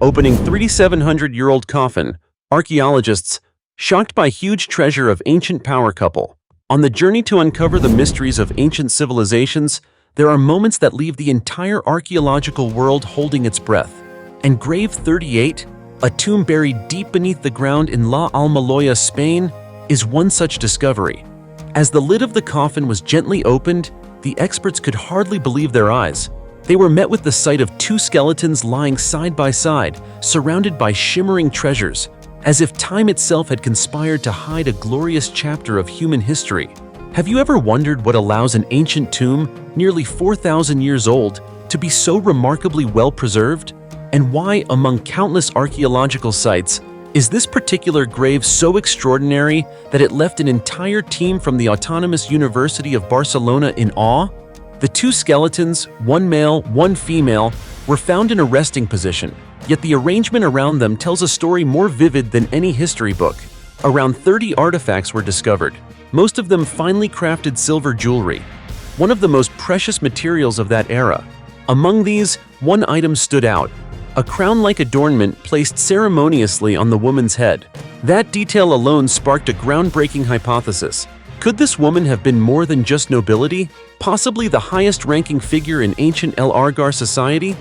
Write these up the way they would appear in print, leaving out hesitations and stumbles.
Opening 3,700-year-old coffin, archaeologists, shocked by huge treasure of ancient power couple. On the journey to uncover the mysteries of ancient civilizations, there are moments that leave the entire archaeological world holding its breath. And Grave 38, a tomb buried deep beneath the ground in La Almoloya, Spain, is one such discovery. As the lid of the coffin was gently opened, the experts could hardly believe their eyes. They were met with the sight of two skeletons lying side by side, surrounded by shimmering treasures, as if time itself had conspired to hide a glorious chapter of human history. Have you ever wondered what allows an ancient tomb, nearly 4,000 years old, to be so remarkably well preserved? And why, among countless archaeological sites, is this particular grave so extraordinary that it left an entire team from the Autonomous University of Barcelona in awe? The two skeletons, one male, one female, were found in a resting position, yet the arrangement around them tells a story more vivid than any history book. Around 30 artifacts were discovered, most of them finely crafted silver jewelry, one of the most precious materials of that era. Among these, one item stood out: a crown-like adornment placed ceremoniously on the woman's head. That detail alone sparked a groundbreaking hypothesis. Could this woman have been more than just nobility, possibly the highest-ranking figure in ancient El Argar society?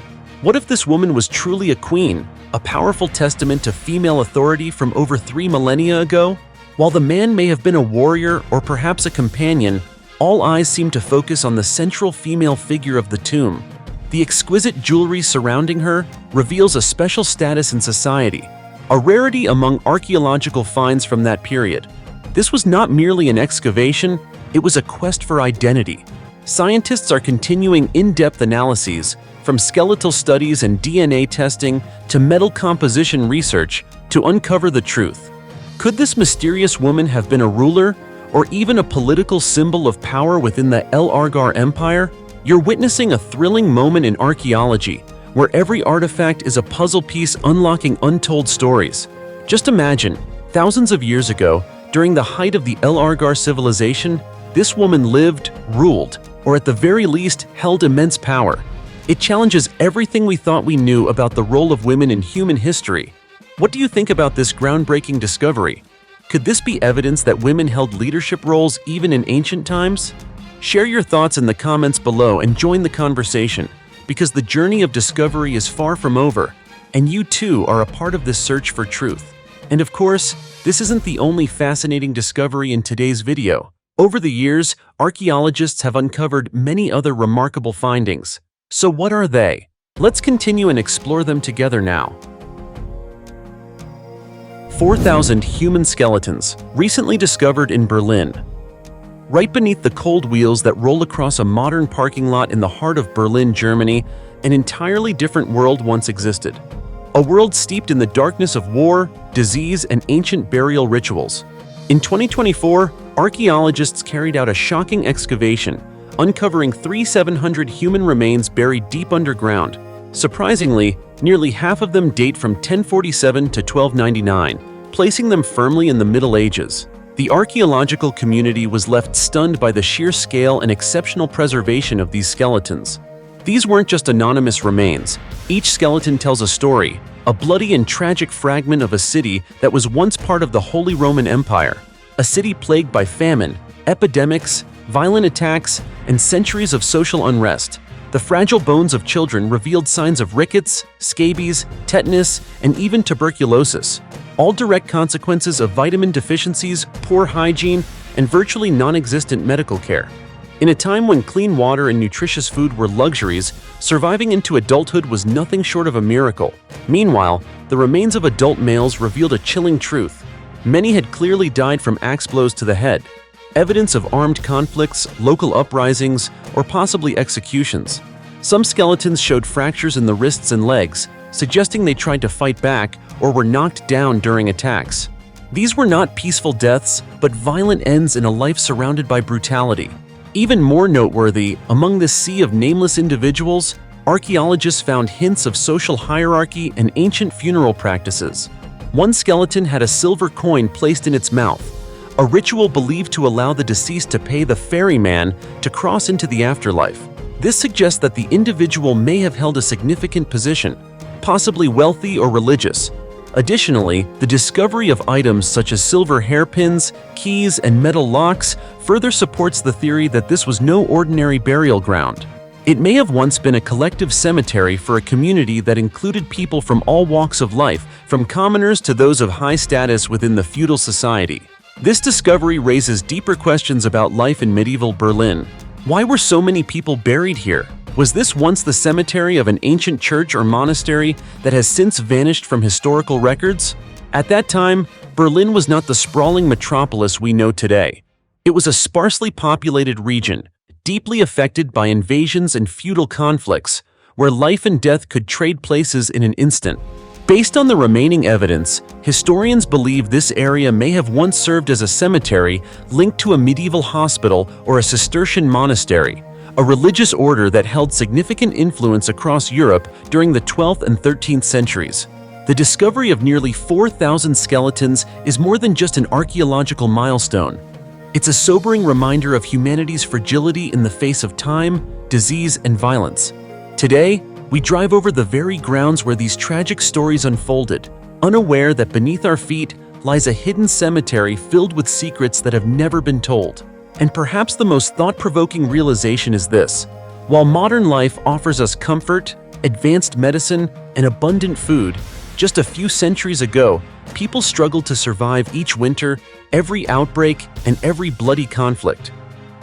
What if this woman was truly a queen, a powerful testament to female authority from over 3 millennia ago? While the man may have been a warrior or perhaps a companion, all eyes seem to focus on the central female figure of the tomb. The exquisite jewelry surrounding her reveals a special status in society, a rarity among archaeological finds from that period. This was not merely an excavation, it was a quest for identity. Scientists are continuing in-depth analyses, from skeletal studies and DNA testing to metal composition research, to uncover the truth. Could this mysterious woman have been a ruler, or even a political symbol of power within the El Argar Empire? You're witnessing a thrilling moment in archaeology, where every artifact is a puzzle piece unlocking untold stories. Just imagine, thousands of years ago, during the height of the El Argar civilization, this woman lived, ruled, or at the very least, held immense power. It challenges everything we thought we knew about the role of women in human history. What do you think about this groundbreaking discovery? Could this be evidence that women held leadership roles even in ancient times? Share your thoughts in the comments below and join the conversation, because the journey of discovery is far from over, and you too are a part of this search for truth. And of course, this isn't the only fascinating discovery in today's video. Over the years, archaeologists have uncovered many other remarkable findings. So what are they? Let's continue and explore them together now. 4,000 human skeletons, recently discovered in Berlin. Right beneath the cold wheels that roll across a modern parking lot in the heart of Berlin, Germany, an entirely different world once existed. A world steeped in the darkness of war, disease, and ancient burial rituals. In 2024, archaeologists carried out a shocking excavation, uncovering 3,700 human remains buried deep underground. Surprisingly, nearly half of them date from 1047 to 1299, placing them firmly in the Middle Ages. The archaeological community was left stunned by the sheer scale and exceptional preservation of these skeletons. These weren't just anonymous remains. Each skeleton tells a story, a bloody and tragic fragment of a city that was once part of the Holy Roman Empire, a city plagued by famine, epidemics, violent attacks, and centuries of social unrest. The fragile bones of children revealed signs of rickets, scabies, tetanus, and even tuberculosis, all direct consequences of vitamin deficiencies, poor hygiene, and virtually non-existent medical care. In a time when clean water and nutritious food were luxuries, surviving into adulthood was nothing short of a miracle. Meanwhile, the remains of adult males revealed a chilling truth. Many had clearly died from axe blows to the head, evidence of armed conflicts, local uprisings, or possibly executions. Some skeletons showed fractures in the wrists and legs, suggesting they tried to fight back or were knocked down during attacks. These were not peaceful deaths, but violent ends in a life surrounded by brutality. Even more noteworthy, among this sea of nameless individuals, archaeologists found hints of social hierarchy and ancient funeral practices. One skeleton had a silver coin placed in its mouth, a ritual believed to allow the deceased to pay the ferryman to cross into the afterlife. This suggests that the individual may have held a significant position. possibly wealthy or religious. Additionally, the discovery of items such as silver hairpins, keys, and metal locks further supports the theory that this was no ordinary burial ground. It may have once been a collective cemetery for a community that included people from all walks of life, from commoners to those of high status within the feudal society. This discovery raises deeper questions about life in medieval Berlin. Why were so many people buried here? Was this once the cemetery of an ancient church or monastery that has since vanished from historical records? At that time, Berlin was not the sprawling metropolis we know today. It was a sparsely populated region, deeply affected by invasions and feudal conflicts, where life and death could trade places in an instant. Based on the remaining evidence, historians believe this area may have once served as a cemetery linked to a medieval hospital or a Cistercian monastery, a religious order that held significant influence across Europe during the 12th and 13th centuries. The discovery of nearly 4,000 skeletons is more than just an archaeological milestone. It's a sobering reminder of humanity's fragility in the face of time, disease, and violence. Today, we drive over the very grounds where these tragic stories unfolded, unaware that beneath our feet lies a hidden cemetery filled with secrets that have never been told. And perhaps the most thought-provoking realization is this: while modern life offers us comfort, advanced medicine, and abundant food, just a few centuries ago, people struggled to survive each winter, every outbreak, and every bloody conflict.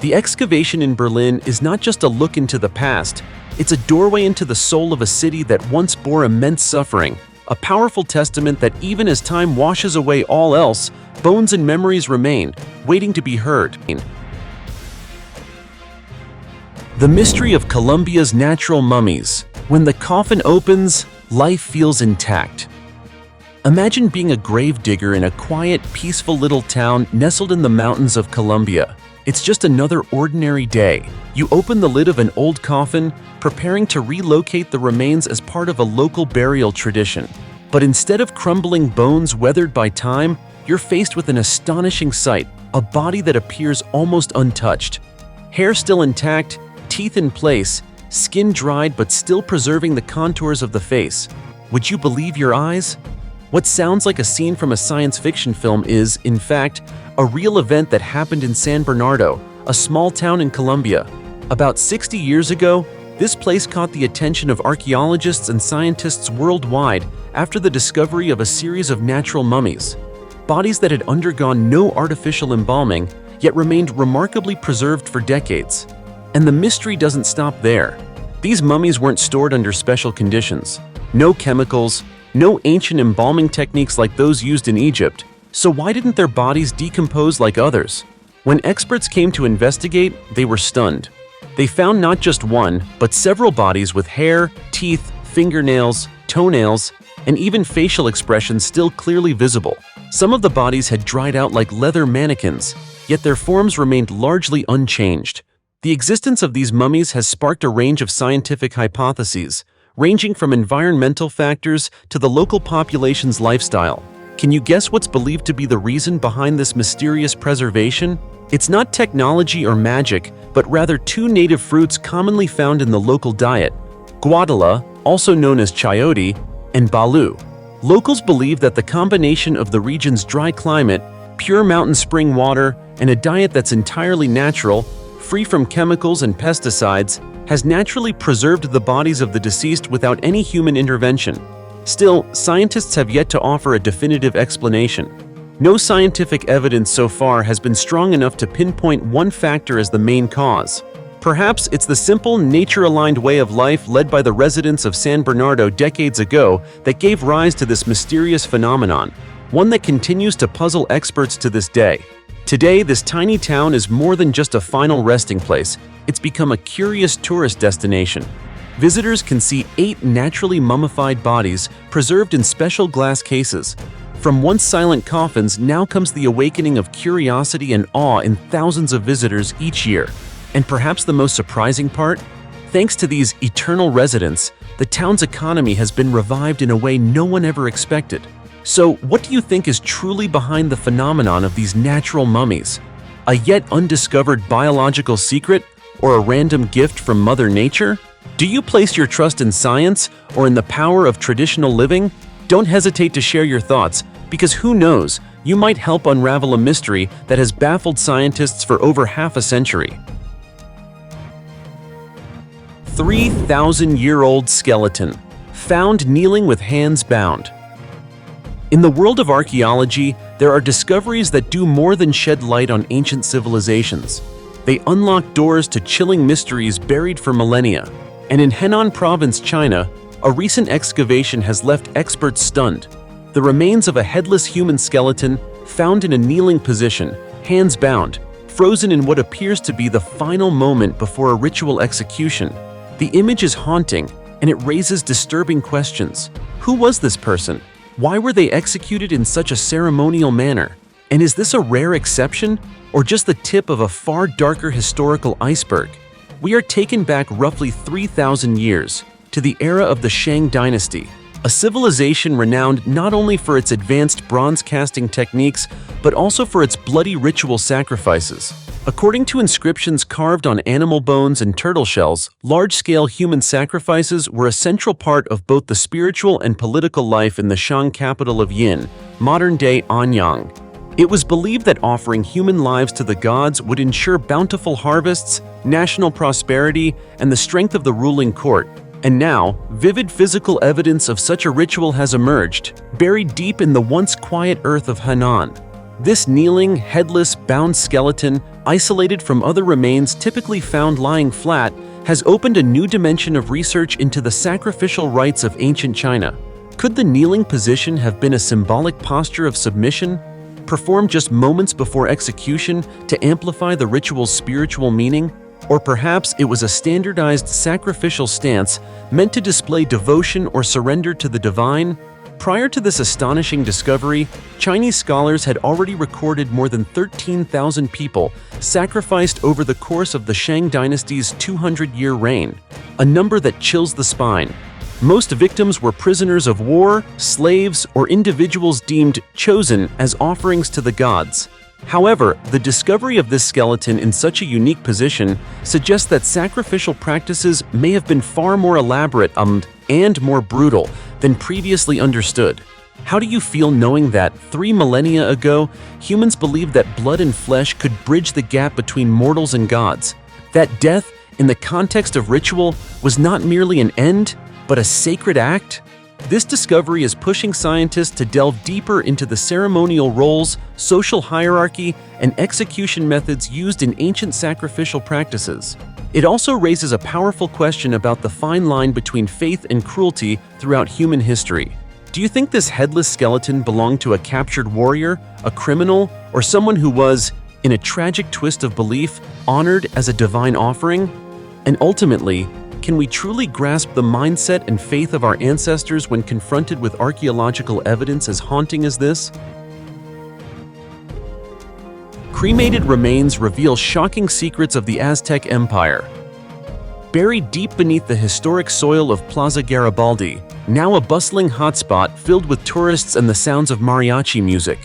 The excavation in Berlin is not just a look into the past, it's a doorway into the soul of a city that once bore immense suffering, a powerful testament that even as time washes away all else, bones and memories remain, waiting to be heard. The mystery of Colombia's natural mummies. When the coffin opens, life feels intact. Imagine being a grave digger in a quiet, peaceful little town nestled in the mountains of Colombia. It's just another ordinary day. You open the lid of an old coffin, preparing to relocate the remains as part of a local burial tradition. But instead of crumbling bones weathered by time, you're faced with an astonishing sight, a body that appears almost untouched. Hair still intact, teeth in place, skin dried but still preserving the contours of the face. Would you believe your eyes? What sounds like a scene from a science fiction film is, in fact, a real event that happened in San Bernardo, a small town in Colombia. About 60 years ago, this place caught the attention of archaeologists and scientists worldwide after the discovery of a series of natural mummies. Bodies that had undergone no artificial embalming, yet remained remarkably preserved for decades. And the mystery doesn't stop there. These mummies weren't stored under special conditions. No chemicals, no ancient embalming techniques like those used in Egypt. So why didn't their bodies decompose like others? When experts came to investigate, they were stunned. They found not just one, but several bodies with hair, teeth, fingernails, toenails, and even facial expressions still clearly visible. Some of the bodies had dried out like leather mannequins, yet their forms remained largely unchanged. The existence of these mummies has sparked a range of scientific hypotheses, ranging from environmental factors to the local population's lifestyle. Can you guess what's believed to be the reason behind this mysterious preservation? It's not technology or magic, but rather two native fruits commonly found in the local diet: guadala, also known as chayote, and balu. Locals believe that the combination of the region's dry climate, pure mountain spring water, and a diet that's entirely natural, free from chemicals and pesticides, has naturally preserved the bodies of the deceased without any human intervention. Still, scientists have yet to offer a definitive explanation. No scientific evidence so far has been strong enough to pinpoint one factor as the main cause. Perhaps it's the simple, nature-aligned way of life led by the residents of San Bernardo decades ago that gave rise to this mysterious phenomenon, one that continues to puzzle experts to this day. Today, this tiny town is more than just a final resting place. It's become a curious tourist destination. Visitors can see 8 naturally mummified bodies preserved in special glass cases. From once silent coffins now comes the awakening of curiosity and awe in thousands of visitors each year. And perhaps the most surprising part? Thanks to these eternal residents, the town's economy has been revived in a way no one ever expected. So, what do you think is truly behind the phenomenon of these natural mummies? A yet undiscovered biological secret, or a random gift from Mother Nature? Do you place your trust in science or in the power of traditional living? Don't hesitate to share your thoughts, because who knows, you might help unravel a mystery that has baffled scientists for over half a century. 3,000-year-old skeleton, found kneeling with hands bound. In the world of archaeology, there are discoveries that do more than shed light on ancient civilizations. They unlock doors to chilling mysteries buried for millennia. And in Henan Province, China, a recent excavation has left experts stunned. The remains of a headless human skeleton found in a kneeling position, hands bound, frozen in what appears to be the final moment before a ritual execution. The image is haunting, and it raises disturbing questions. Who was this person? Why were they executed in such a ceremonial manner? And is this a rare exception, or just the tip of a far darker historical iceberg? We are taken back roughly 3,000 years, to the era of the Shang dynasty, a civilization renowned not only for its advanced bronze casting techniques, but also for its bloody ritual sacrifices. According to inscriptions carved on animal bones and turtle shells, large-scale human sacrifices were a central part of both the spiritual and political life in the Shang capital of Yin, modern-day Anyang. It was believed that offering human lives to the gods would ensure bountiful harvests, national prosperity, and the strength of the ruling court. And now, vivid physical evidence of such a ritual has emerged, buried deep in the once quiet earth of Henan. This kneeling, headless, bound skeleton, isolated from other remains typically found lying flat, has opened a new dimension of research into the sacrificial rites of ancient China. Could the kneeling position have been a symbolic posture of submission, performed just moments before execution to amplify the ritual's spiritual meaning? Or perhaps it was a standardized sacrificial stance meant to display devotion or surrender to the divine? Prior to this astonishing discovery, Chinese scholars had already recorded more than 13,000 people sacrificed over the course of the Shang dynasty's 200-year reign, a number that chills the spine. Most victims were prisoners of war, slaves, or individuals deemed chosen as offerings to the gods. However, the discovery of this skeleton in such a unique position suggests that sacrificial practices may have been far more elaborate and more brutal than previously understood. How do you feel knowing that 3 millennia ago, humans believed that blood and flesh could bridge the gap between mortals and gods? That death, in the context of ritual, was not merely an end, but a sacred act? This discovery is pushing scientists to delve deeper into the ceremonial roles, social hierarchy, and execution methods used in ancient sacrificial practices. It also raises a powerful question about the fine line between faith and cruelty throughout human history. Do you think this headless skeleton belonged to a captured warrior, a criminal, or someone who was, in a tragic twist of belief, honored as a divine offering? And ultimately, can we truly grasp the mindset and faith of our ancestors when confronted with archaeological evidence as haunting as this? Cremated remains reveal shocking secrets of the Aztec Empire. Buried deep beneath the historic soil of Plaza Garibaldi, now a bustling hotspot filled with tourists and the sounds of mariachi music,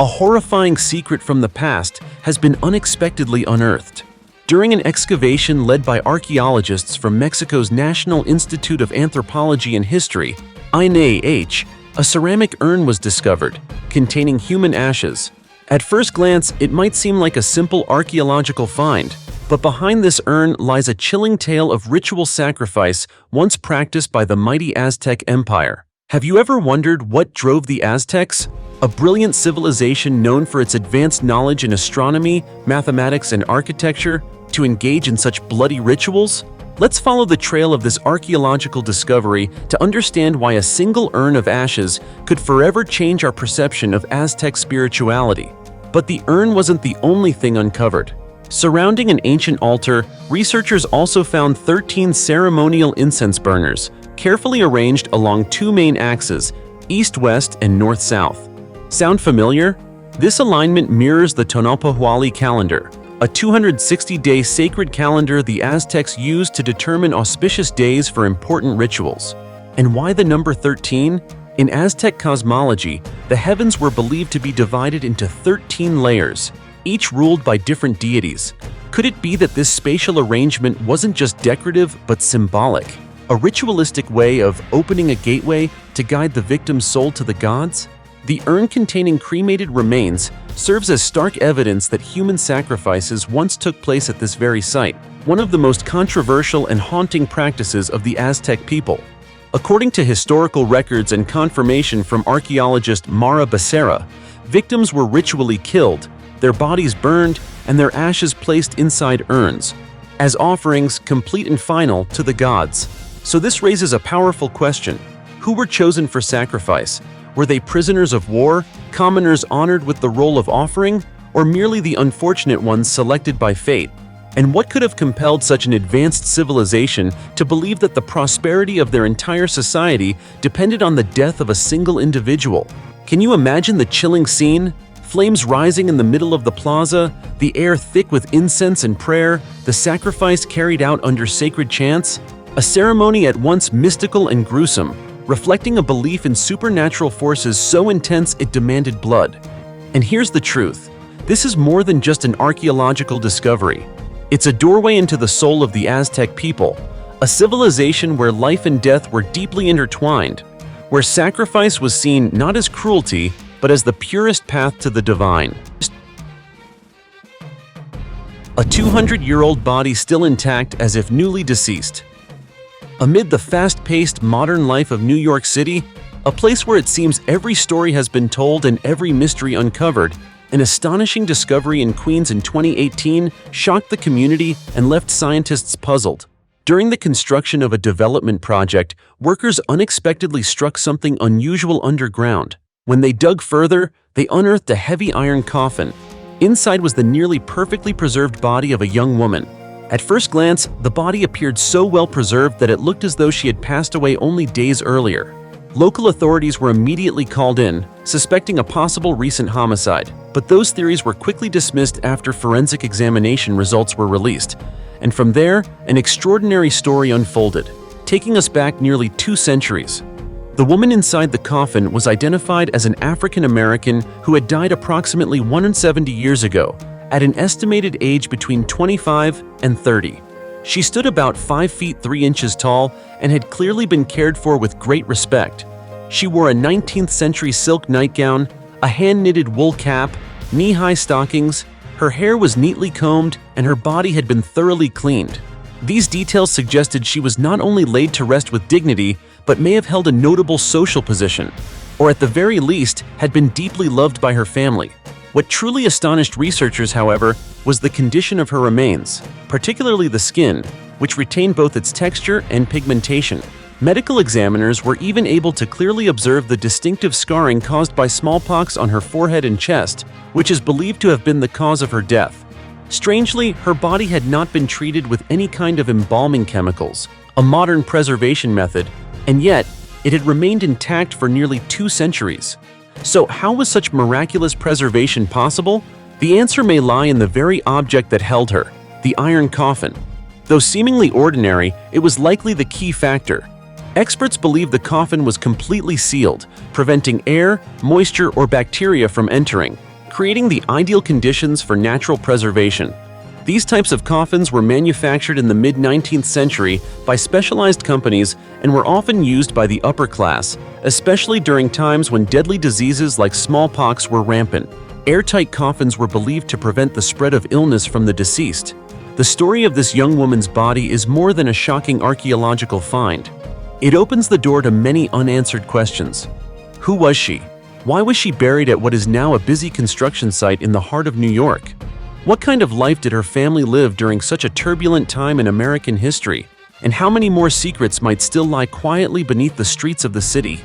a horrifying secret from the past has been unexpectedly unearthed. During an excavation led by archaeologists from Mexico's National Institute of Anthropology and History, INAH, a ceramic urn was discovered, containing human ashes. At first glance, it might seem like a simple archaeological find, but behind this urn lies a chilling tale of ritual sacrifice once practiced by the mighty Aztec Empire. Have you ever wondered what drove the Aztecs, a brilliant civilization known for its advanced knowledge in astronomy, mathematics, and architecture, to engage in such bloody rituals? Let's follow the trail of this archaeological discovery to understand why a single urn of ashes could forever change our perception of Aztec spirituality. But the urn wasn't the only thing uncovered. Surrounding an ancient altar, researchers also found 13 ceremonial incense burners, carefully arranged along 2 main axes, east-west and north-south. Sound familiar? This alignment mirrors the Tonalpohualli calendar, a 260-day sacred calendar the Aztecs used to determine auspicious days for important rituals. And why the number 13? In Aztec cosmology, the heavens were believed to be divided into 13 layers, each ruled by different deities. Could it be that this spatial arrangement wasn't just decorative but symbolic, a ritualistic way of opening a gateway to guide the victim's soul to the gods? The urn containing cremated remains serves as stark evidence that human sacrifices once took place at this very site, one of the most controversial and haunting practices of the Aztec people. According to historical records and confirmation from archaeologist Mara Becerra, victims were ritually killed, their bodies burned, and their ashes placed inside urns, as offerings complete and final to the gods. So this raises a powerful question. Who were chosen for sacrifice? Were they prisoners of war, commoners honored with the role of offering, or merely the unfortunate ones selected by fate? And what could have compelled such an advanced civilization to believe that the prosperity of their entire society depended on the death of a single individual? Can you imagine the chilling scene? Flames rising in the middle of the plaza, the air thick with incense and prayer, the sacrifice carried out under sacred chants? A ceremony at once mystical and gruesome, reflecting a belief in supernatural forces so intense it demanded blood. And here's the truth. This is more than just an archaeological discovery. It's a doorway into the soul of the Aztec people, a civilization where life and death were deeply intertwined, where sacrifice was seen not as cruelty, but as the purest path to the divine. A 200-year-old body still intact as if newly deceased. Amid the fast-paced modern life of New York City, a place where it seems every story has been told and every mystery uncovered, an astonishing discovery in Queens in 2018 shocked the community and left scientists puzzled. During the construction of a development project, workers unexpectedly struck something unusual underground. When they dug further, they unearthed a heavy iron coffin. Inside was the nearly perfectly preserved body of a young woman. At first glance, the body appeared so well preserved that it looked as though she had passed away only days earlier. Local authorities were immediately called in, suspecting a possible recent homicide, but those theories were quickly dismissed after forensic examination results were released. And from there, an extraordinary story unfolded, taking us back nearly 2 centuries. The woman inside the coffin was identified as an African American who had died approximately 170 years ago, at an estimated age between 25 and 30. She stood about 5 feet 3 inches tall and had clearly been cared for with great respect. She wore a 19th century silk nightgown, a hand-knitted wool cap, knee-high stockings, her hair was neatly combed, and her body had been thoroughly cleaned. These details suggested she was not only laid to rest with dignity, but may have held a notable social position, or at the very least, had been deeply loved by her family. What truly astonished researchers, however, was the condition of her remains, particularly the skin, which retained both its texture and pigmentation. Medical examiners were even able to clearly observe the distinctive scarring caused by smallpox on her forehead and chest, which is believed to have been the cause of her death. Strangely, her body had not been treated with any kind of embalming chemicals, a modern preservation method, and yet, it had remained intact for nearly 2 centuries. So how was such miraculous preservation possible? The answer may lie in the very object that held her, the iron coffin. Though seemingly ordinary, it was likely the key factor. Experts believe the coffin was completely sealed, preventing air, moisture, or bacteria from entering, creating the ideal conditions for natural preservation. These types of coffins were manufactured in the mid-19th century by specialized companies and were often used by the upper class, especially during times when deadly diseases like smallpox were rampant. Airtight coffins were believed to prevent the spread of illness from the deceased. The story of this young woman's body is more than a shocking archaeological find. It opens the door to many unanswered questions. Who was she? Why was she buried at what is now a busy construction site in the heart of New York? What kind of life did her family live during such a turbulent time in American history? And how many more secrets might still lie quietly beneath the streets of the city?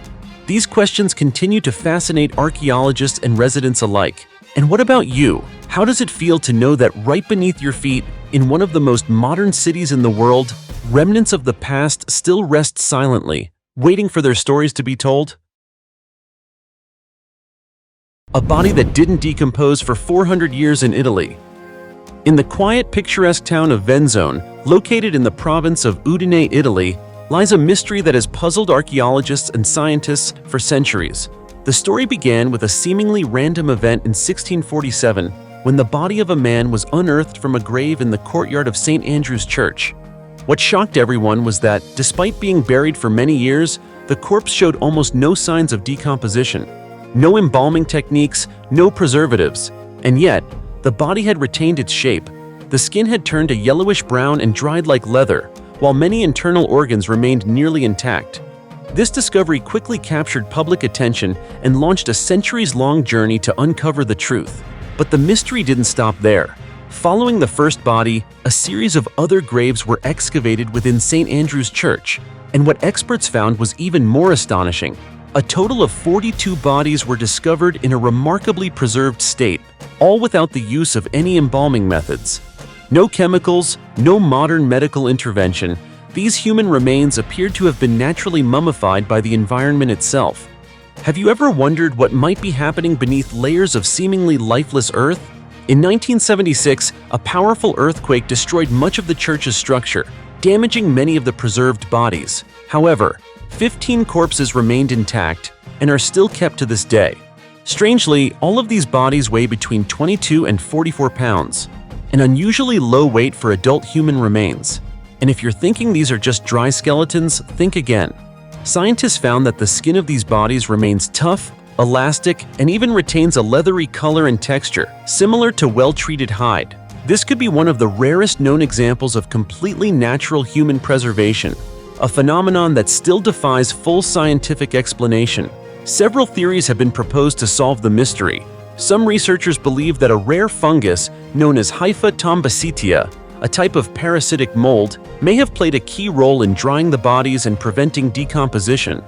These questions continue to fascinate archaeologists and residents alike. And what about you? How does it feel to know that right beneath your feet, in one of the most modern cities in the world, remnants of the past still rest silently, waiting for their stories to be told? A body that didn't decompose for 400 years in Italy. In the quiet, picturesque town of Venzone, located in the province of Udine, Italy, lies a mystery that has puzzled archaeologists and scientists for centuries. The story began with a seemingly random event in 1647, when the body of a man was unearthed from a grave in the courtyard of St. Andrew's Church. What shocked everyone was that, despite being buried for many years, the corpse showed almost no signs of decomposition. No embalming techniques, no preservatives. And yet, the body had retained its shape. The skin had turned a yellowish brown and dried like leather, while many internal organs remained nearly intact. This discovery quickly captured public attention and launched a centuries-long journey to uncover the truth. But the mystery didn't stop there. Following the first body, a series of other graves were excavated within St. Andrew's Church, and what experts found was even more astonishing. A total of 42 bodies were discovered in a remarkably preserved state, all without the use of any embalming methods. No chemicals, no modern medical intervention. These human remains appeared to have been naturally mummified by the environment itself. Have you ever wondered what might be happening beneath layers of seemingly lifeless earth? In 1976, a powerful earthquake destroyed much of the church's structure, damaging many of the preserved bodies. However, 15 corpses remained intact and are still kept to this day. Strangely, all of these bodies weigh between 22 and 44 pounds, an unusually low weight for adult human remains. And if you're thinking these are just dry skeletons, think again. Scientists found that the skin of these bodies remains tough, elastic, and even retains a leathery color and texture, similar to well-treated hide. This could be one of the rarest known examples of completely natural human preservation, a phenomenon that still defies full scientific explanation. Several theories have been proposed to solve the mystery. Some researchers believe that a rare fungus known as Hypha tombacetia, a type of parasitic mold, may have played a key role in drying the bodies and preventing decomposition.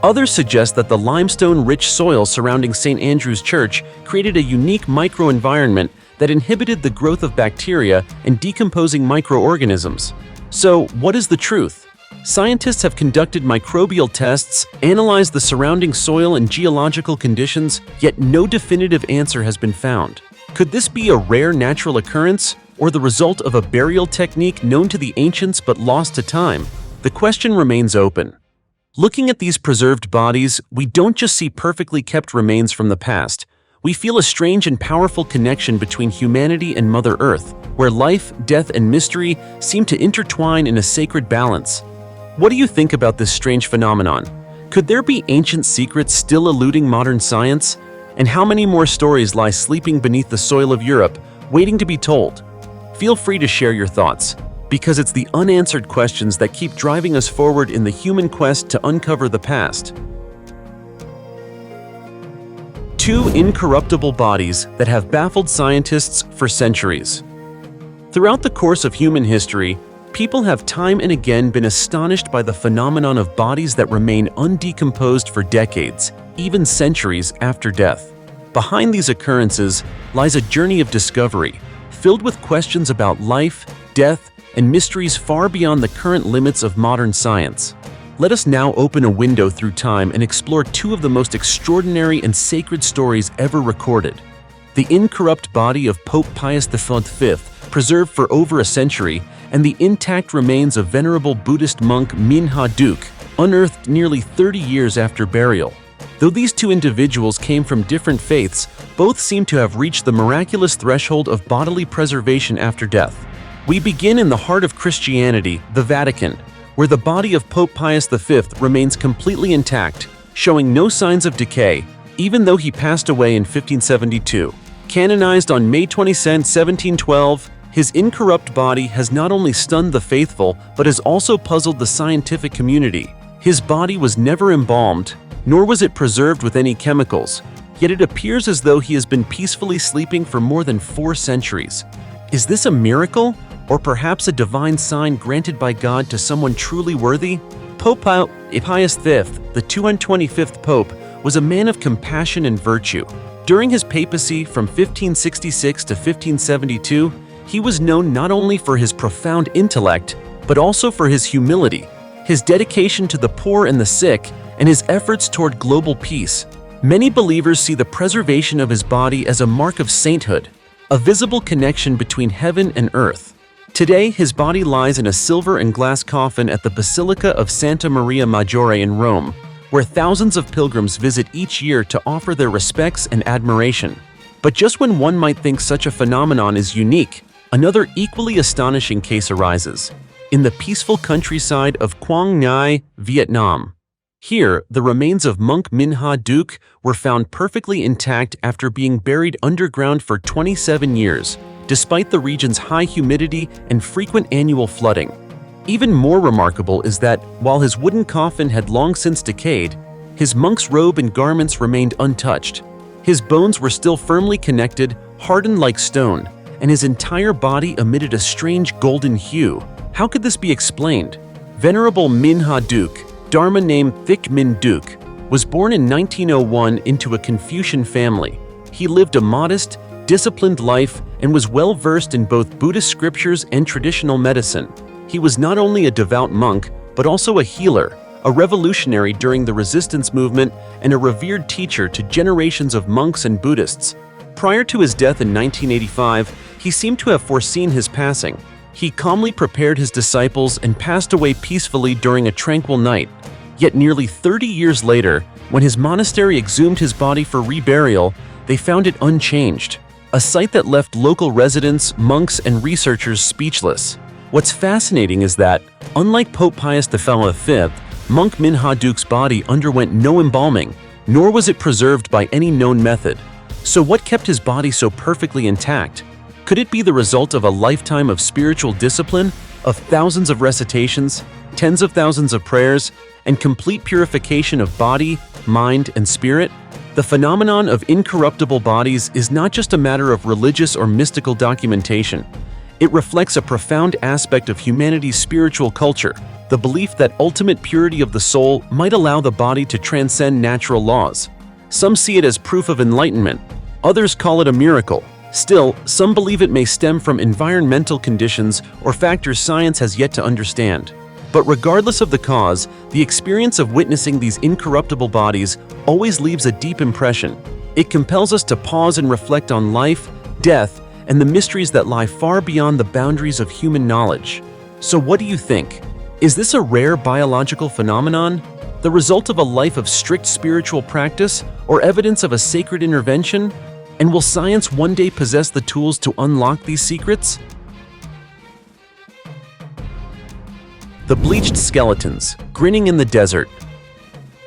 Others suggest that the limestone-rich soil surrounding St. Andrew's Church created a unique microenvironment that inhibited the growth of bacteria and decomposing microorganisms. So, what is the truth? Scientists have conducted microbial tests, analyzed the surrounding soil and geological conditions, yet no definitive answer has been found. Could this be a rare natural occurrence, or the result of a burial technique known to the ancients but lost to time? The question remains open. Looking at these preserved bodies, we don't just see perfectly kept remains from the past. We feel a strange and powerful connection between humanity and Mother Earth, where life, death, and mystery seem to intertwine in a sacred balance. What do you think about this strange phenomenon? Could there be ancient secrets still eluding modern science? And how many more stories lie sleeping beneath the soil of Europe, waiting to be told? Feel free to share your thoughts, because it's the unanswered questions that keep driving us forward in the human quest to uncover the past. 2 incorruptible bodies that have baffled scientists for centuries. Throughout the course of human history, people have time and again been astonished by the phenomenon of bodies that remain undecomposed for decades, even centuries after death. Behind these occurrences lies a journey of discovery, filled with questions about life, death, and mysteries far beyond the current limits of modern science. Let us now open a window through time and explore 2 of the most extraordinary and sacred stories ever recorded. The incorrupt body of Pope Pius V, preserved for over a century, and the intact remains of venerable Buddhist monk Minha Duke, unearthed nearly 30 years after burial. Though these 2 individuals came from different faiths, both seem to have reached the miraculous threshold of bodily preservation after death. We begin in the heart of Christianity, the Vatican, where the body of Pope Pius V remains completely intact, showing no signs of decay, even though he passed away in 1572. Canonized on May 22, 1712, his incorrupt body has not only stunned the faithful, but has also puzzled the scientific community. His body was never embalmed, nor was it preserved with any chemicals, yet it appears as though he has been peacefully sleeping for more than 4 centuries. Is this a miracle? Or perhaps a divine sign granted by God to someone truly worthy? Pope Pius V, the 225th Pope, was a man of compassion and virtue. During his papacy from 1566 to 1572, he was known not only for his profound intellect, but also for his humility, his dedication to the poor and the sick, and his efforts toward global peace. Many believers see the preservation of his body as a mark of sainthood, a visible connection between heaven and earth. Today, his body lies in a silver and glass coffin at the Basilica of Santa Maria Maggiore in Rome, where thousands of pilgrims visit each year to offer their respects and admiration. But just when one might think such a phenomenon is unique, another equally astonishing case arises. In the peaceful countryside of Quang Ngai, Vietnam. Here, the remains of monk Minh Ha Duc were found perfectly intact after being buried underground for 27 years, despite the region's high humidity and frequent annual flooding. Even more remarkable is that, while his wooden coffin had long since decayed, his monk's robe and garments remained untouched. His bones were still firmly connected, hardened like stone, and his entire body emitted a strange golden hue. How could this be explained? Venerable Minh Ha Duc, Dharma name Thic Minh Duc, was born in 1901 into a Confucian family. He lived a modest, disciplined life and was well versed in both Buddhist scriptures and traditional medicine. He was not only a devout monk, but also a healer, a revolutionary during the resistance movement, and a revered teacher to generations of monks and Buddhists. Prior to his death in 1985, he seemed to have foreseen his passing. He calmly prepared his disciples and passed away peacefully during a tranquil night. Yet nearly 30 years later, when his monastery exhumed his body for reburial, they found it unchanged, a sight that left local residents, monks, and researchers speechless. What's fascinating is that, unlike Pope Pius V, monk Minh Ha Duc's body underwent no embalming, nor was it preserved by any known method. So what kept his body so perfectly intact? Could it be the result of a lifetime of spiritual discipline, of thousands of recitations, tens of thousands of prayers, and complete purification of body, mind, and spirit? The phenomenon of incorruptible bodies is not just a matter of religious or mystical documentation. It reflects a profound aspect of humanity's spiritual culture, the belief that ultimate purity of the soul might allow the body to transcend natural laws. Some see it as proof of enlightenment, others call it a miracle. Still, some believe it may stem from environmental conditions or factors science has yet to understand. But regardless of the cause, the experience of witnessing these incorruptible bodies always leaves a deep impression. It compels us to pause and reflect on life, death, and the mysteries that lie far beyond the boundaries of human knowledge. So what do you think? Is this a rare biological phenomenon, the result of a life of strict spiritual practice, or evidence of a sacred intervention? And will science one day possess the tools to unlock these secrets? The bleached skeletons, grinning in the desert.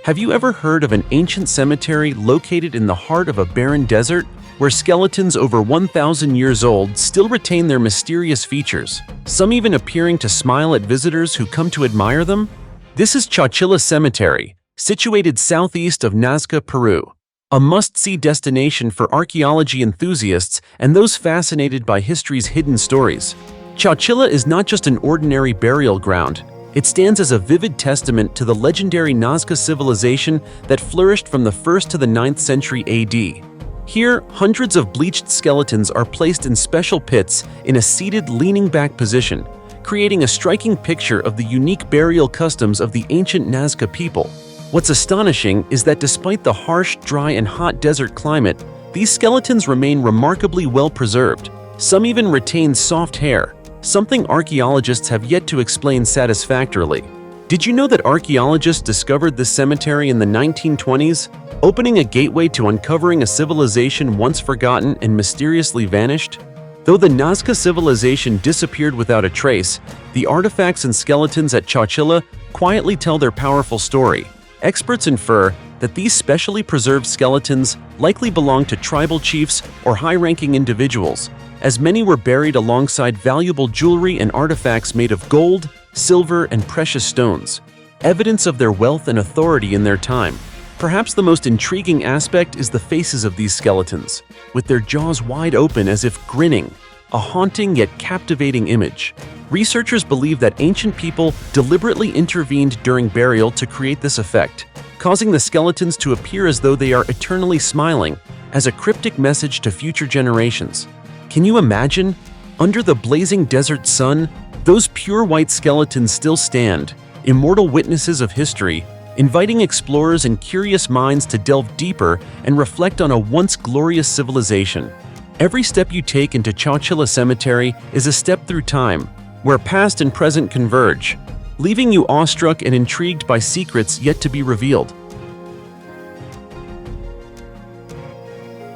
Have you ever heard of an ancient cemetery located in the heart of a barren desert, where skeletons over 1,000 years old still retain their mysterious features, some even appearing to smile at visitors who come to admire them? This is Chachilla Cemetery, situated southeast of Nazca, Peru. A must-see destination for archaeology enthusiasts and those fascinated by history's hidden stories. Chachilla is not just an ordinary burial ground. It stands as a vivid testament to the legendary Nazca civilization that flourished from the 1st to the 9th century AD. Here, hundreds of bleached skeletons are placed in special pits in a seated, leaning-back position, creating a striking picture of the unique burial customs of the ancient Nazca people. What's astonishing is that despite the harsh, dry, and hot desert climate, these skeletons remain remarkably well preserved. Some even retain soft hair, something archaeologists have yet to explain satisfactorily. Did you know that archaeologists discovered this cemetery in the 1920s, opening a gateway to uncovering a civilization once forgotten and mysteriously vanished? Though the Nazca civilization disappeared without a trace, the artifacts and skeletons at Chachilla quietly tell their powerful story. Experts infer that these specially preserved skeletons likely belong to tribal chiefs or high-ranking individuals, as many were buried alongside valuable jewelry and artifacts made of gold, silver, and precious stones, evidence of their wealth and authority in their time. Perhaps the most intriguing aspect is the faces of these skeletons, with their jaws wide open as if grinning, a haunting yet captivating image. Researchers believe that ancient people deliberately intervened during burial to create this effect, causing the skeletons to appear as though they are eternally smiling, as a cryptic message to future generations. Can you imagine? Under the blazing desert sun, those pure white skeletons still stand, immortal witnesses of history, inviting explorers and curious minds to delve deeper and reflect on a once glorious civilization. Every step you take into Chachilla Cemetery is a step through time, where past and present converge, leaving you awestruck and intrigued by secrets yet to be revealed.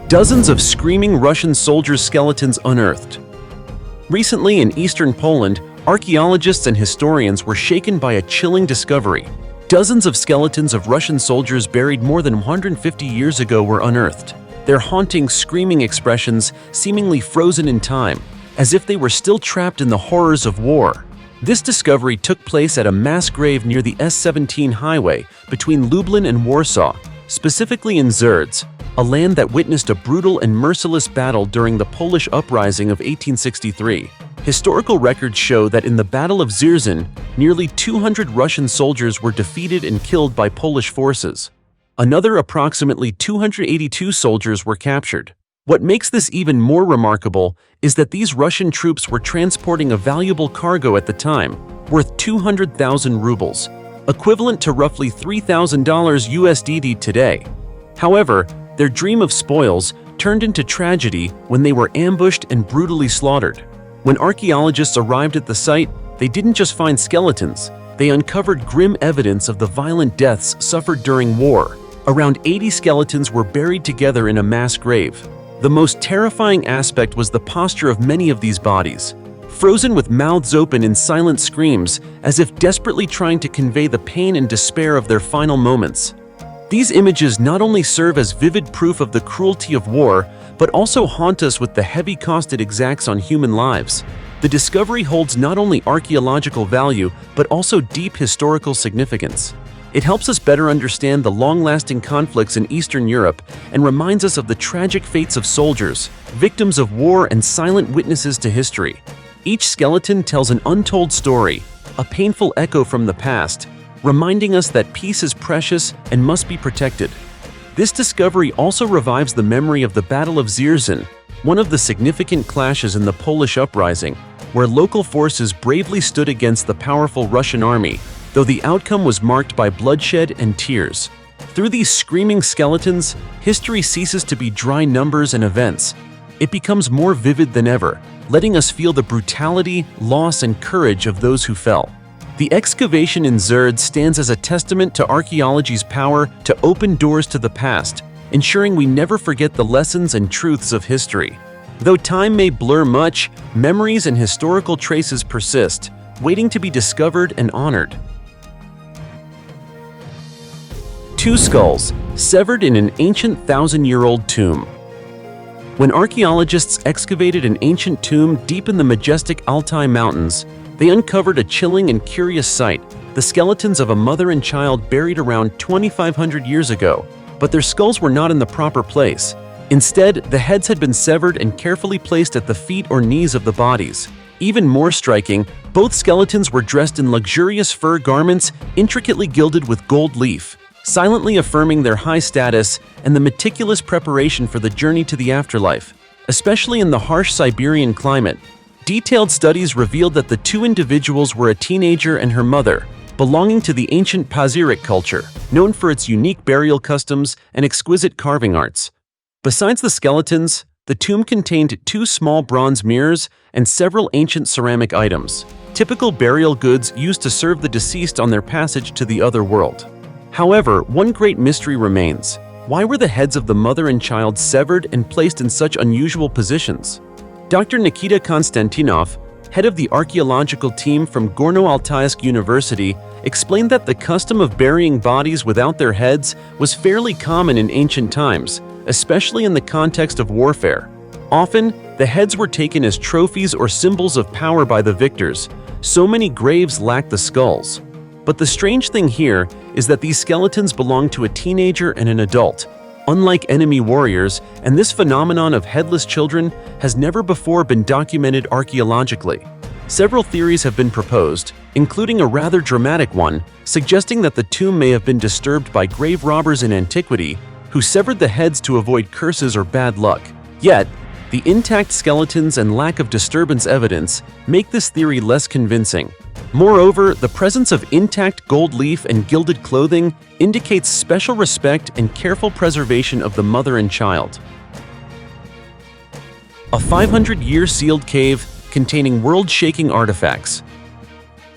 Dozens of screaming Russian soldiers' skeletons unearthed. Recently in eastern Poland, archaeologists and historians were shaken by a chilling discovery. Dozens of skeletons of Russian soldiers buried more than 150 years ago were unearthed. Their haunting, screaming expressions seemingly frozen in time, as if they were still trapped in the horrors of war. This discovery took place at a mass grave near the S17 highway between Lublin and Warsaw, specifically in Zerdz, a land that witnessed a brutal and merciless battle during the Polish uprising of 1863. Historical records show that in the Battle of Zerzin, nearly 200 Russian soldiers were defeated and killed by Polish forces. Another approximately 282 soldiers were captured. What makes this even more remarkable is that these Russian troops were transporting a valuable cargo at the time, worth 200,000 rubles, equivalent to roughly $3,000 USD today. However, their dream of spoils turned into tragedy when they were ambushed and brutally slaughtered. When archaeologists arrived at the site, they didn't just find skeletons, they uncovered grim evidence of the violent deaths suffered during war. Around 80 skeletons were buried together in a mass grave. The most terrifying aspect was the posture of many of these bodies, frozen with mouths open in silent screams, as if desperately trying to convey the pain and despair of their final moments. These images not only serve as vivid proof of the cruelty of war, but also haunt us with the heavy cost it exacts on human lives. The discovery holds not only archaeological value, but also deep historical significance. It helps us better understand the long-lasting conflicts in Eastern Europe and reminds us of the tragic fates of soldiers, victims of war and silent witnesses to history. Each skeleton tells an untold story, a painful echo from the past, reminding us that peace is precious and must be protected. This discovery also revives the memory of the Battle of Zerzin, one of the significant clashes in the Polish uprising, where local forces bravely stood against the powerful Russian army, though the outcome was marked by bloodshed and tears. Through these screaming skeletons, history ceases to be dry numbers and events. It becomes more vivid than ever, letting us feel the brutality, loss, and courage of those who fell. The excavation in Zerdz stands as a testament to archaeology's power to open doors to the past, ensuring we never forget the lessons and truths of history. Though time may blur much, memories and historical traces persist, waiting to be discovered and honored. Two skulls, severed in an ancient 1,000-year-old tomb. When archaeologists excavated an ancient tomb deep in the majestic Altai Mountains, they uncovered a chilling and curious sight, the skeletons of a mother and child buried around 2,500 years ago. But their skulls were not in the proper place. Instead, the heads had been severed and carefully placed at the feet or knees of the bodies. Even more striking, both skeletons were dressed in luxurious fur garments intricately gilded with gold leaf, silently affirming their high status and the meticulous preparation for the journey to the afterlife. Especially in the harsh Siberian climate, detailed studies revealed that the two individuals were a teenager and her mother, belonging to the ancient Pazyryk culture, known for its unique burial customs and exquisite carving arts. Besides the skeletons, the tomb contained two small bronze mirrors and several ancient ceramic items, typical burial goods used to serve the deceased on their passage to the other world. However, one great mystery remains. Why were the heads of the mother and child severed and placed in such unusual positions? Dr. Nikita Konstantinov, head of the archaeological team from Gorno-Altaysk University, explained that the custom of burying bodies without their heads was fairly common in ancient times, especially in the context of warfare. Often, the heads were taken as trophies or symbols of power by the victors. So many graves lacked the skulls. But the strange thing here is that these skeletons belong to a teenager and an adult, unlike enemy warriors, and this phenomenon of headless children has never before been documented archaeologically. Several theories have been proposed, including a rather dramatic one, suggesting that the tomb may have been disturbed by grave robbers in antiquity who severed the heads to avoid curses or bad luck. Yet, the intact skeletons and lack of disturbance evidence make this theory less convincing. Moreover, the presence of intact gold leaf and gilded clothing indicates special respect and careful preservation of the mother and child. A 500-year sealed cave containing world-shaking artifacts.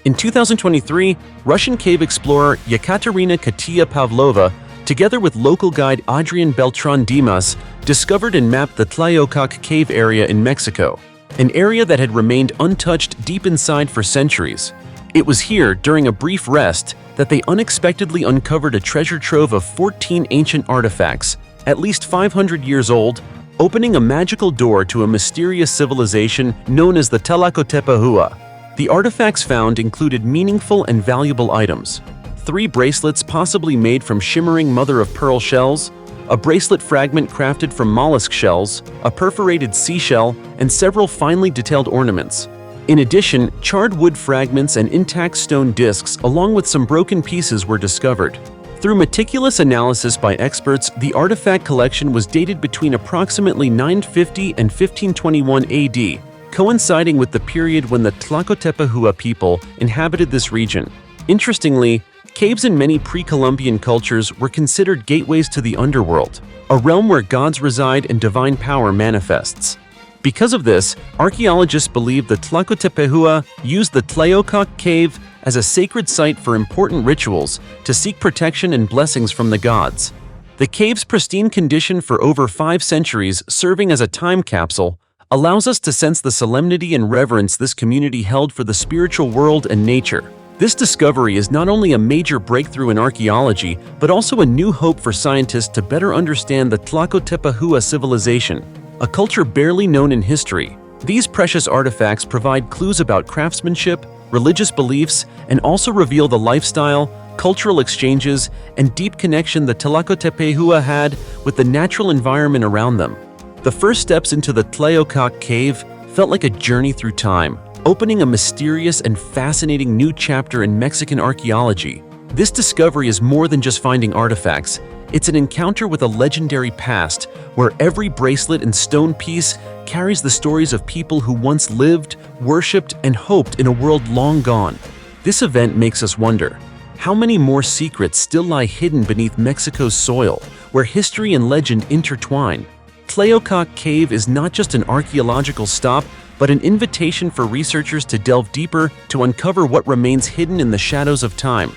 In 2023, Russian cave explorer Yekaterina Katia Pavlova together with local guide Adrian Beltran Dimas, discovered and mapped the Tlayocac cave area in Mexico, an area that had remained untouched deep inside for centuries. It was here, during a brief rest, that they unexpectedly uncovered a treasure trove of 14 ancient artifacts, at least 500 years old, opening a magical door to a mysterious civilization known as the Tlacotepehuah. The artifacts found included meaningful and valuable items: 3 bracelets possibly made from shimmering mother-of-pearl shells, a bracelet fragment crafted from mollusk shells, a perforated seashell, and several finely detailed ornaments. In addition, charred wood fragments and intact stone discs along with some broken pieces were discovered. Through meticulous analysis by experts, the artifact collection was dated between approximately 950 and 1521 AD, coinciding with the period when the Tlacotepehuah people inhabited this region. Interestingly, caves in many pre-Columbian cultures were considered gateways to the underworld, a realm where gods reside and divine power manifests. Because of this, archaeologists believe the Tlacotepehuah used the Tlayocac cave as a sacred site for important rituals to seek protection and blessings from the gods. The cave's pristine condition for over 5 centuries, serving as a time capsule, allows us to sense the solemnity and reverence this community held for the spiritual world and nature. This discovery is not only a major breakthrough in archaeology, but also a new hope for scientists to better understand the Tlacotepehuah civilization, a culture barely known in history. These precious artifacts provide clues about craftsmanship, religious beliefs, and also reveal the lifestyle, cultural exchanges, and deep connection the Tlacotepehuah had with the natural environment around them. The first steps into the Tlayocac cave felt like a journey through time, opening a mysterious and fascinating new chapter in Mexican archaeology. This discovery is more than just finding artifacts. It's an encounter with a legendary past where every bracelet and stone piece carries the stories of people who once lived, worshipped, and hoped in a world long gone. This event makes us wonder, how many more secrets still lie hidden beneath Mexico's soil, where history and legend intertwine? Tlayocac Cave is not just an archaeological stop, but an invitation for researchers to delve deeper to uncover what remains hidden in the shadows of time.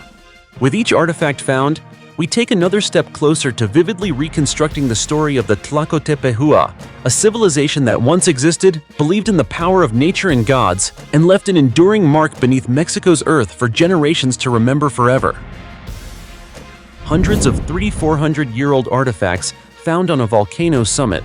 With each artifact found, we take another step closer to vividly reconstructing the story of the Tlacotepehuah, a civilization that once existed, believed in the power of nature and gods, and left an enduring mark beneath Mexico's earth for generations to remember forever. Hundreds of 3,400-year-old artifacts found on a volcano summit.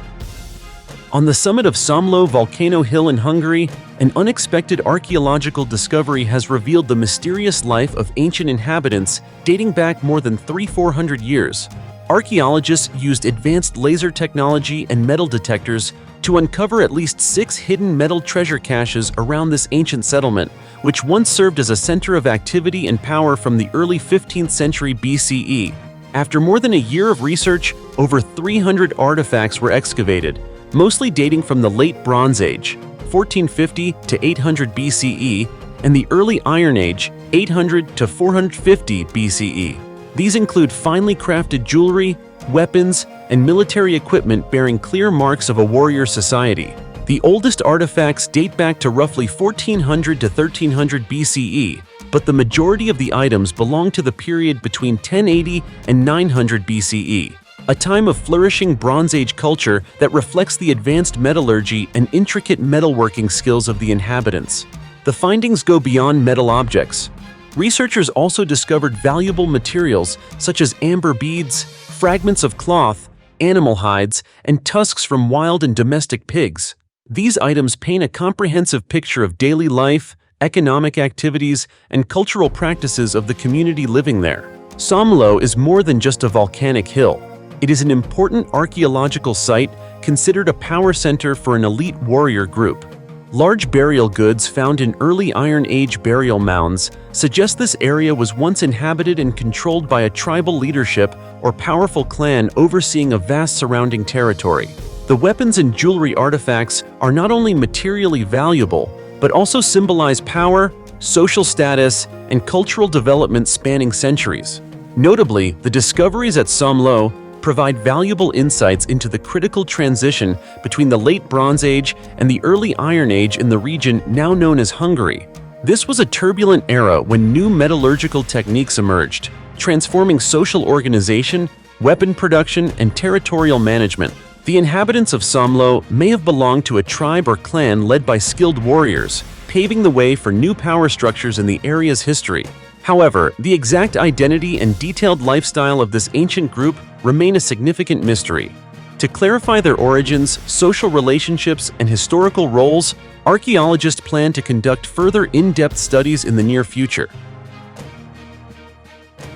On the summit of Somló Volcano Hill in Hungary, an unexpected archaeological discovery has revealed the mysterious life of ancient inhabitants dating back more than 3,400 years. Archaeologists used advanced laser technology and metal detectors to uncover at least 6 hidden metal treasure caches around this ancient settlement, which once served as a center of activity and power from the early 15th century BCE. After more than a year of research, over 300 artifacts were excavated, mostly dating from the Late Bronze Age, 1450 to 800 BCE, and the Early Iron Age, 800 to 450 BCE. These include finely crafted jewelry, weapons, and military equipment bearing clear marks of a warrior society. The oldest artifacts date back to roughly 1400 to 1300 BCE, but the majority of the items belong to the period between 1080 and 900 BCE. A time of flourishing Bronze Age culture that reflects the advanced metallurgy and intricate metalworking skills of the inhabitants. The findings go beyond metal objects. Researchers also discovered valuable materials such as amber beads, fragments of cloth, animal hides, and tusks from wild and domestic pigs. These items paint a comprehensive picture of daily life, economic activities, and cultural practices of the community living there. Somló is more than just a volcanic hill. It is an important archaeological site considered a power center for an elite warrior group. Large burial goods found in early Iron Age burial mounds suggest this area was once inhabited and controlled by a tribal leadership or powerful clan overseeing a vast surrounding territory. The weapons and jewelry artifacts are not only materially valuable, but also symbolize power, social status, and cultural development spanning centuries. Notably, the discoveries at Somló provide valuable insights into the critical transition between the Late Bronze Age and the Early Iron Age in the region now known as Hungary. This was a turbulent era when new metallurgical techniques emerged, transforming social organization, weapon production, and territorial management. The inhabitants of Somlo may have belonged to a tribe or clan led by skilled warriors, paving the way for new power structures in the area's history. However, the exact identity and detailed lifestyle of this ancient group remain a significant mystery. To clarify their origins, social relationships, and historical roles, archaeologists plan to conduct further in-depth studies in the near future.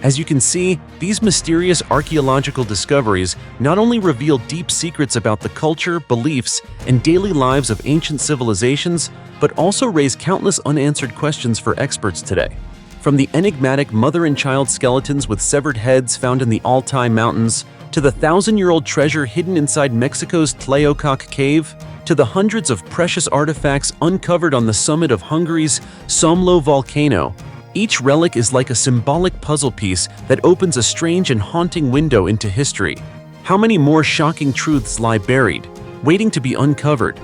As you can see, these mysterious archaeological discoveries not only reveal deep secrets about the culture, beliefs, and daily lives of ancient civilizations, but also raise countless unanswered questions for experts today. From the enigmatic mother and child skeletons with severed heads found in the Altai Mountains, to the 1,000-year-old treasure hidden inside Mexico's Tlaococ Cave, to the hundreds of precious artifacts uncovered on the summit of Hungary's Somlo volcano, each relic is like a symbolic puzzle piece that opens a strange and haunting window into history. How many more shocking truths lie buried, waiting to be uncovered?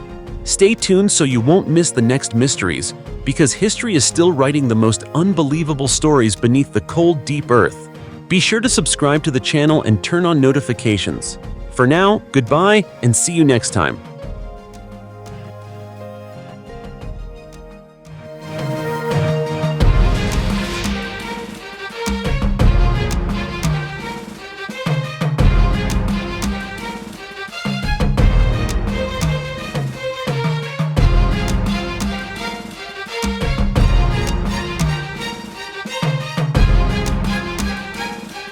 Stay tuned so you won't miss the next mysteries, because history is still writing the most unbelievable stories beneath the cold, deep earth. Be sure to subscribe to the channel and turn on notifications. For now, goodbye and see you next time.